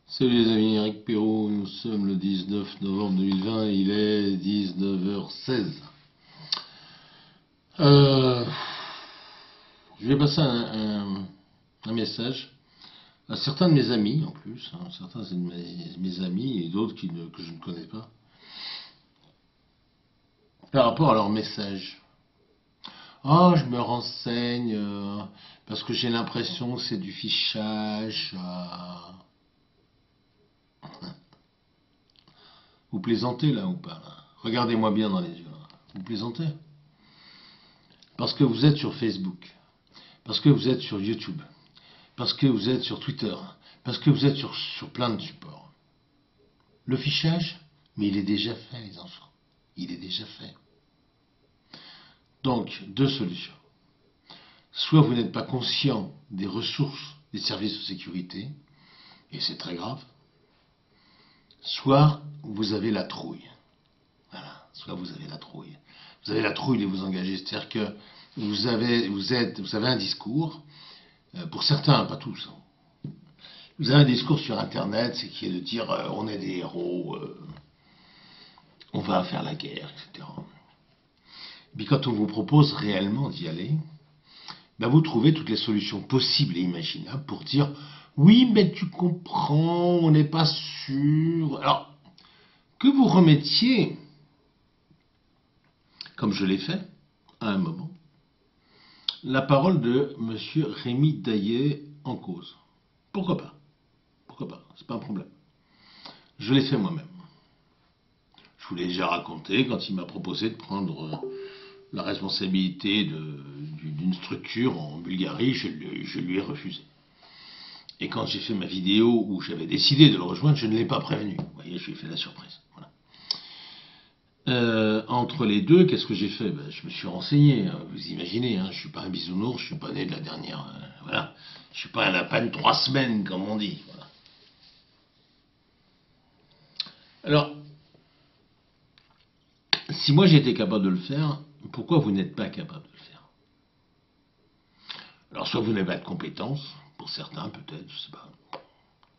Salut les amis, Eric Perrault, nous sommes le 19 novembre 2020, il est 19h16. Euh, je vais passer un message à certains de mes amis en plus, certains de mes amis et d'autres que je ne connais pas, par rapport à leur message. Ah, je me renseigne parce que j'ai l'impression que c'est du fichage. Vous plaisantez là ou pas là? Regardez-moi bien dans les yeux, là. Vous plaisantez? Parce que vous êtes sur Facebook, parce que vous êtes sur YouTube, parce que vous êtes sur Twitter, parce que vous êtes sur plein de supports. Le fichage, mais il est déjà fait, les enfants. Il est déjà fait. Donc, deux solutions. Soit vous n'êtes pas conscient des ressources des services de sécurité, et c'est très grave, soit vous avez la trouille. Voilà, soit vous avez la trouille. Vous avez la trouille de vous engager, c'est-à-dire que vous avez un discours, pour certains, pas tous. Vous avez un discours sur Internet, c'est qui est de dire on est des héros, on va faire la guerre, etc. Puis quand on vous propose réellement d'y aller, ben vous trouvez toutes les solutions possibles et imaginables pour dire oui, mais tu comprends, on n'est pas sûr. Alors, que vous remettiez, comme je l'ai fait à un moment, la parole de M. Rémi Daillet en cause. Pourquoi pas? Pourquoi pas? C'est pas un problème. Je l'ai fait moi-même. Je vous l'ai déjà raconté quand il m'a proposé de prendre la responsabilité d'une structure en Bulgarie, je lui ai refusé. Et quand j'ai fait ma vidéo où j'avais décidé de le rejoindre, je ne l'ai pas prévenu. Vous voyez, je lui ai fait la surprise. Voilà. Entre les deux, qu'est-ce que j'ai fait? Ben, je me suis renseigné, hein, vous imaginez, hein, je ne suis pas un bisounours, je ne suis pas né de la dernière... voilà. Je ne suis pas un lapin de 3 semaines, comme on dit. Voilà. Alors, si moi j'étais capable de le faire, pourquoi vous n'êtes pas capable de le faire? Alors, soit vous n'avez pas de compétences, pour certains peut-être, je sais pas.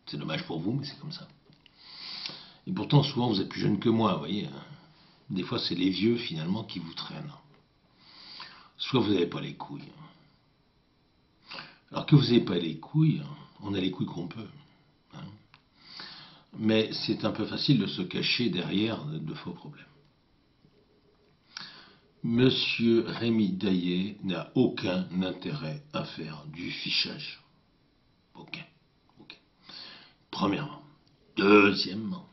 C'est dommage pour vous, mais c'est comme ça. Et pourtant, souvent, vous êtes plus jeune que moi, vous voyez. Des fois, c'est les vieux, finalement, qui vous traînent. Soit vous n'avez pas les couilles. Alors que vous n'avez pas les couilles, on a les couilles qu'on peut. Hein. Mais c'est un peu facile de se cacher derrière de faux problèmes. Monsieur Rémi Daillet n'a aucun intérêt à faire du fichage. Aucun. Aucun. Premièrement. Deuxièmement,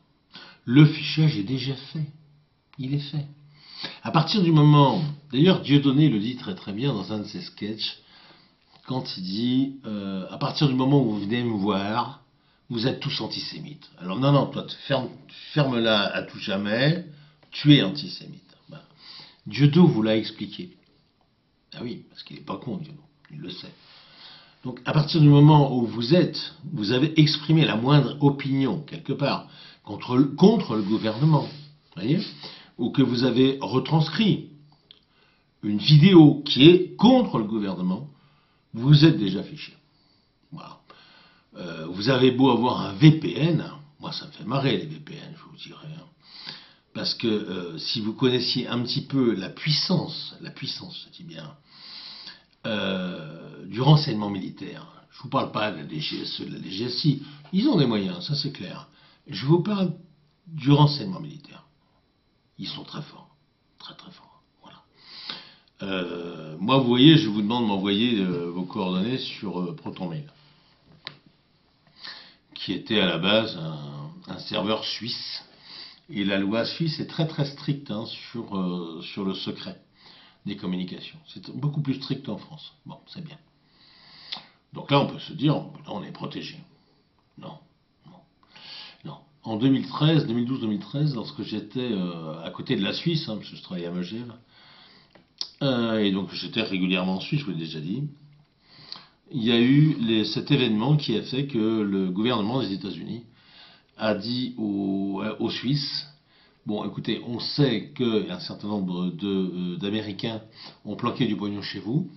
le fichage est déjà fait. Il est fait. À partir du moment, d'ailleurs Dieudonné le dit très très bien dans un de ses sketchs, quand il dit à partir du moment où vous venez me voir, vous êtes tous antisémites. Alors non, toi ferme-la à tout jamais, tu es antisémite. Ben, Dieudonné vous l'a expliqué. Ah oui, parce qu'il n'est pas con, Dieudonné, il le sait. Donc à partir du moment où vous avez exprimé la moindre opinion, quelque part, contre le gouvernement, voyez, ou que vous avez retranscrit une vidéo qui est contre le gouvernement, vous êtes déjà fiché. Voilà. Vous avez beau avoir un VPN, moi ça me fait marrer les VPN, je vous dirais. Hein. Parce que si vous connaissiez un petit peu la puissance, je dis bien, du renseignement militaire, je ne vous parle pas de la DGSE, de la DGSI, ils ont des moyens, ça c'est clair. Je vous parle du renseignement militaire. Ils sont très forts, très très forts. Voilà. Moi, vous voyez, je vous demande de m'envoyer vos coordonnées sur ProtonMail, qui était à la base un serveur suisse. Et la loi suisse est très très stricte hein, sur le secret des communications. C'est beaucoup plus strict qu'en France. Bon, c'est bien. Donc là, on peut se dire, là, on est protégé. Non, non, non. En 2012-2013, lorsque j'étais à côté de la Suisse, hein, parce que je travaillais à Megève, et donc j'étais régulièrement en Suisse, je vous l'ai déjà dit, il y a eu cet événement qui a fait que le gouvernement des États-Unis a dit aux Suisses, bon écoutez, on sait qu'un certain nombre d'Américains ont planqué du pognon chez vous,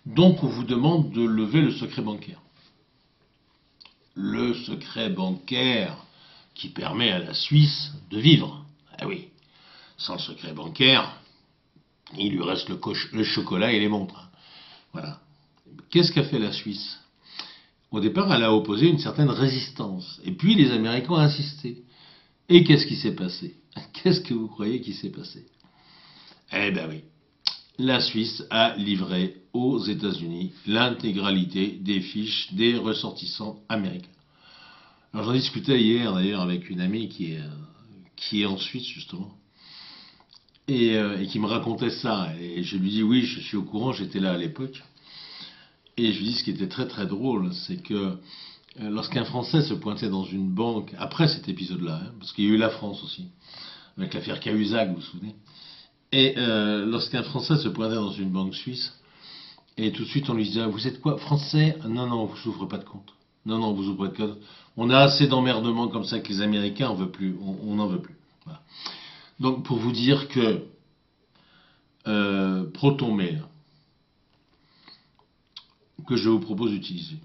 donc on vous demande de lever le secret bancaire. le secret bancaire qui permet à la Suisse de vivre. Ah oui, sans le secret bancaire, il lui reste le chocolat et les montres. Voilà. Qu'est-ce qu'a fait la Suisse? Au départ, elle a opposé une certaine résistance. Et puis les Américains ont insisté. Et qu'est-ce qui s'est passé? Qu'est-ce que vous croyez qui s'est passé? Eh ben oui. La Suisse a livré aux États-Unis l'intégralité des fiches des ressortissants américains. Alors j'en discutais hier d'ailleurs avec une amie qui est en Suisse justement et qui me racontait ça. Et je lui dis oui, je suis au courant, j'étais là à l'époque. Et je lui dis ce qui était très très drôle, c'est que lorsqu'un Français se pointait dans une banque, après cet épisode-là, hein, parce qu'il y a eu la France aussi, avec l'affaire Cahuzac, vous vous souvenez, et lorsqu'un Français se pointait dans une banque suisse, et tout de suite on lui disait, vous êtes quoi, Français? Non, non, vous n'ouvrez pas de compte. Non, non, vous ouvrez pas de compte. On a assez d'emmerdements comme ça que les Américains, on veut plus, on n'en veut plus. Voilà. Donc pour vous dire que ProtonMail, que je vous propose d'utiliser,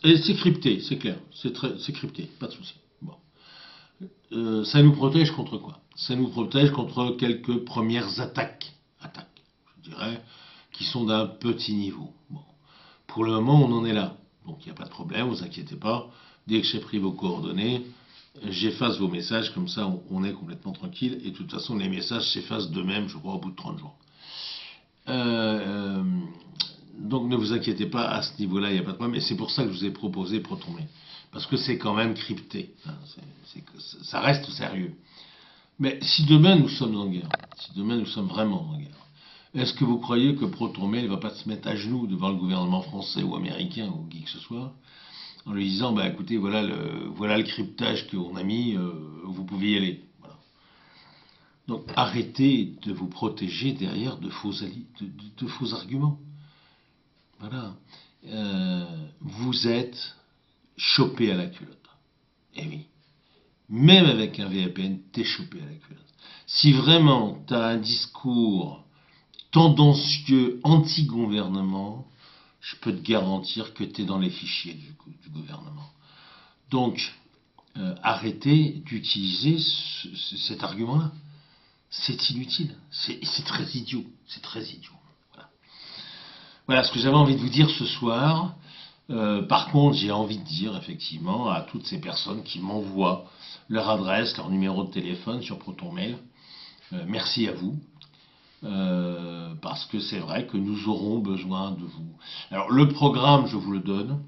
et c'est crypté, c'est clair, c'est crypté, pas de souci. Bon. Ça nous protège contre quoi? Ça nous protège contre quelques premières attaques, je dirais, qui sont d'un petit niveau. Bon. Pour le moment, on en est là. Donc il n'y a pas de problème, vous inquiétez pas. Dès que j'ai pris vos coordonnées, j'efface vos messages, comme ça on est complètement tranquille. Et de toute façon, les messages s'effacent d'eux-mêmes, je crois, au bout de 30 jours. Donc ne vous inquiétez pas, à ce niveau-là, il n'y a pas de problème. Et c'est pour ça que je vous ai proposé ProtonMail. Parce que c'est quand même crypté. Ça reste sérieux. Mais si demain nous sommes en guerre, si demain nous sommes vraiment en guerre, est-ce que vous croyez que ProtonMail ne va pas se mettre à genoux devant le gouvernement français ou américain ou qui que ce soit en lui disant bah écoutez voilà le cryptage qu'on a mis, vous pouvez y aller. Voilà. Donc arrêtez de vous protéger derrière de faux arguments. Voilà. Vous êtes chopé à la culotte. Eh oui. Même avec un VPN, t'es chopé à la culotte. Si vraiment tu as un discours tendancieux anti-gouvernement, je peux te garantir que tu es dans les fichiers du gouvernement. Donc, arrêtez d'utiliser cet argument-là. C'est inutile. C'est très idiot. C'est très idiot. Voilà. Voilà ce que j'avais envie de vous dire ce soir. Par contre, j'ai envie de dire effectivement à toutes ces personnes qui m'envoient leur adresse, leur numéro de téléphone sur ProtonMail, merci à vous. Parce que c'est vrai que nous aurons besoin de vous. Alors le programme, je vous le donne.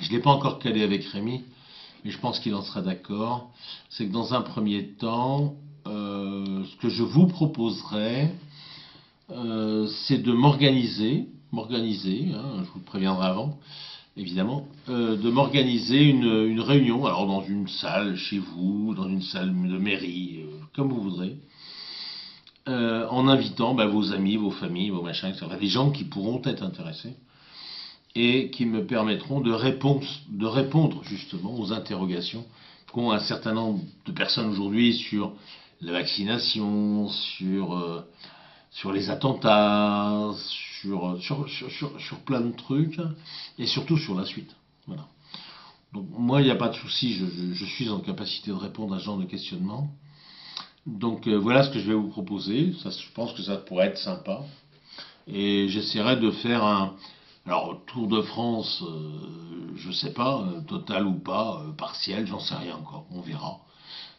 Je ne l'ai pas encore calé avec Rémi, mais je pense qu'il en sera d'accord. C'est que dans un premier temps, ce que je vous proposerai, c'est de m'organiser, hein, je vous le préviendrai avant, évidemment, de m'organiser une réunion, alors dans une salle chez vous, dans une salle de mairie, comme vous voudrez. En invitant vos amis, vos familles, vos machins, etc. Des gens qui pourront être intéressés et qui me permettront de répondre justement aux interrogations qu'ont un certain nombre de personnes aujourd'hui sur la vaccination, sur les attentats, sur plein de trucs, et surtout sur la suite. Voilà. Donc moi, il n'y a pas de souci, je suis en capacité de répondre à ce genre de questionnement. Donc voilà ce que je vais vous proposer. Ça, je pense que ça pourrait être sympa. Et j'essaierai de faire alors Tour de France, je sais pas, total ou pas, partiel, j'en sais rien encore. On verra.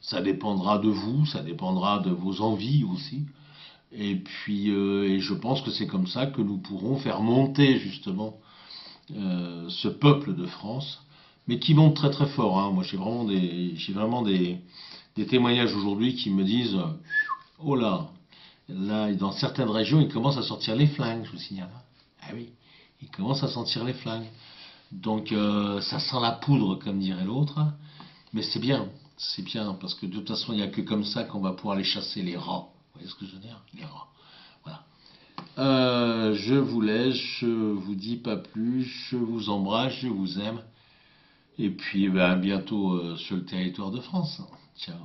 Ça dépendra de vous, ça dépendra de vos envies aussi. Et puis, et je pense que c'est comme ça que nous pourrons faire monter justement ce peuple de France, mais qui monte très très fort. Hein. Moi, j'ai vraiment des témoignages aujourd'hui qui me disent oh là, dans certaines régions, ils commencent à sortir les flingues, je vous signale. Ah oui, ils commencent à sortir les flingues. Donc ça sent la poudre, comme dirait l'autre, mais c'est bien, parce que de toute façon, il n'y a que comme ça qu'on va pouvoir aller chasser les rats. Vous voyez ce que je veux dire? Les rats. Voilà. Je vous laisse, je vous dis pas plus, je vous embrasse, je vous aime, et puis à bientôt sur le territoire de France. Ciao.